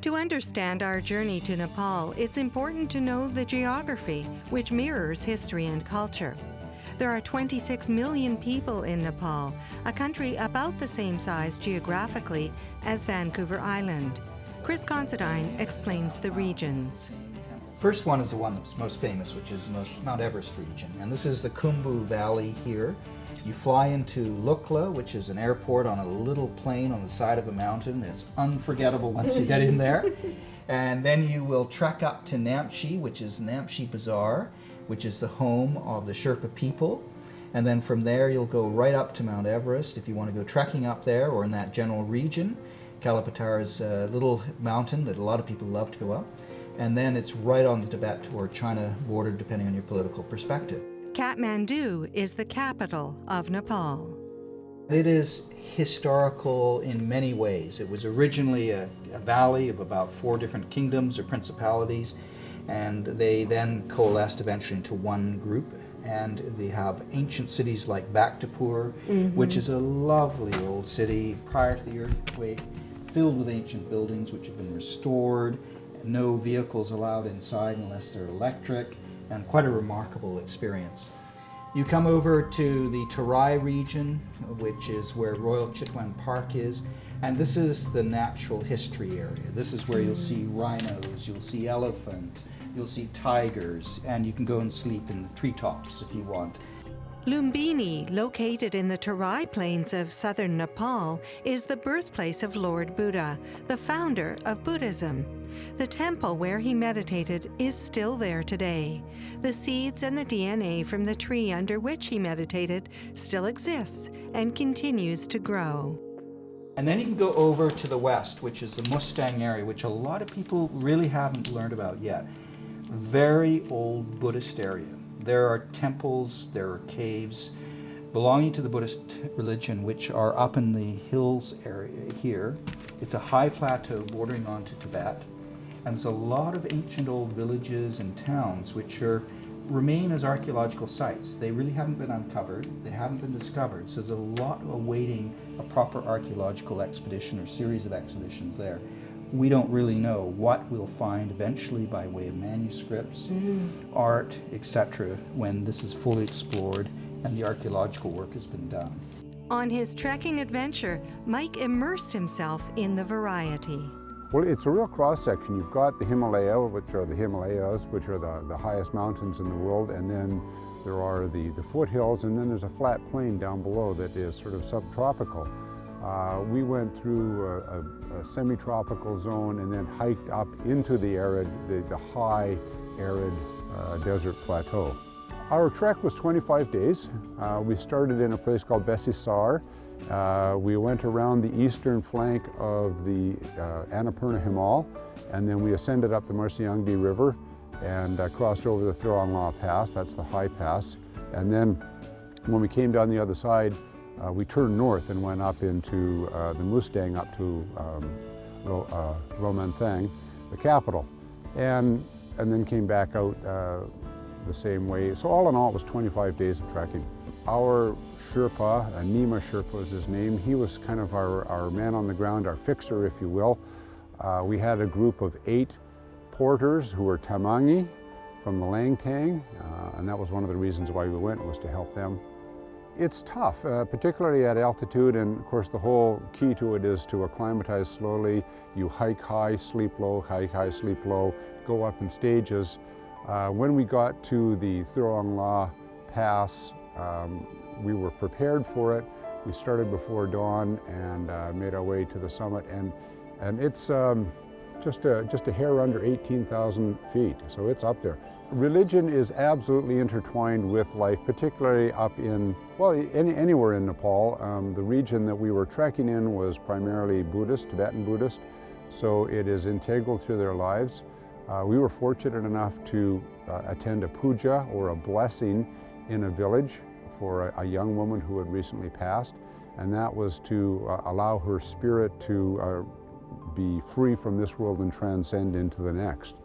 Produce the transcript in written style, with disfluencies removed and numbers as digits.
To understand our journey to Nepal, it's important to know the geography, which mirrors history and culture. There are 26 million people in Nepal, a country about the same size geographically as Vancouver Island. Chris Considine explains the regions. First one is the one that's most famous, which is the Mount Everest region. And this is the Khumbu Valley here. You fly into Lukla, which is an airport on a little plain on the side of a mountain. It's unforgettable once you get in there. And then you will trek up to Namche, which is Namche Bazaar, which is the home of the Sherpa people. And then from there you'll go right up to Mount Everest if you want to go trekking up there or in that general region. Kalapatar is a little mountain that a lot of people love to go up. And then it's right on the Tibet or China border, depending on your political perspective. Katmandu is the capital of Nepal. It is historical in many ways. It was originally a valley of about 4 different kingdoms or principalities, and they then coalesced eventually into one group. And they have ancient cities like Bhaktapur, which is a lovely old city prior to the earthquake, filled with ancient buildings which have been restored. No vehicles allowed inside unless they're electric, and quite a remarkable experience. You come over to the Terai region, which is where Royal Chitwan Park is, and this is the natural history area. This is where you'll see rhinos, you'll see elephants, you'll see tigers, and you can go and sleep in the treetops if you want. Lumbini, located in the Terai Plains of southern Nepal, is the birthplace of Lord Buddha, the founder of Buddhism. The temple where he meditated is still there today. The seeds and the DNA from the tree under which he meditated still exists and continues to grow. And then you can go over to the west, which is the Mustang area, which a lot of people really haven't learned about yet. Very old Buddhist area. There are temples, there are caves belonging to the Buddhist religion, which are up in the hills area here. It's a high plateau bordering onto Tibet. And there's a lot of ancient old villages and towns which remain as archaeological sites. They really haven't been uncovered, they haven't been discovered, so there's a lot awaiting a proper archaeological expedition or series of expeditions there. We don't really know what we'll find eventually by way of manuscripts, art, etc., when this is fully explored and the archaeological work has been done. On his trekking adventure, Mike immersed himself in the variety. Well, it's a real cross-section. You've got the Himalayas, which are the highest mountains in the world, and then there are the foothills, and then there's a flat plain down below that is sort of subtropical. We went through a semi-tropical zone and then hiked up into the arid, the high arid desert plateau. Our trek was 25 days. We started in a place called Besisar. We went around the eastern flank of the Annapurna Himal, and then we ascended up the Marsyangdi River and crossed over the Thirongla Pass, that's the high pass. And then when we came down the other side, we turned north and went up into the Mustang up to Romanthang, the capital, and then came back out the same way. So all in all, it was 25 days of trekking. Our Sherpa, Nima Sherpa was his name, he was kind of our man on the ground, our fixer, if you will. We had a group of 8 porters who were Tamangi from the Langtang, and that was one of the reasons why we went, was to help them. It's tough, particularly at altitude, and of course the whole key to it is to acclimatize slowly. You hike high, sleep low, hike high, sleep low, go up in stages. When we got to the Thirongla Pass, we were prepared for it. We started before dawn and made our way to the summit, and it's just a hair under 18,000 feet, so it's up there. Religion is absolutely intertwined with life, particularly up in, well, anywhere in Nepal. The region that we were trekking in was primarily Buddhist, Tibetan Buddhist, so it is integral to their lives. We were fortunate enough to attend a puja, or a blessing, in a village for a young woman who had recently passed, and that was to allow her spirit to be free from this world and transcend into the next.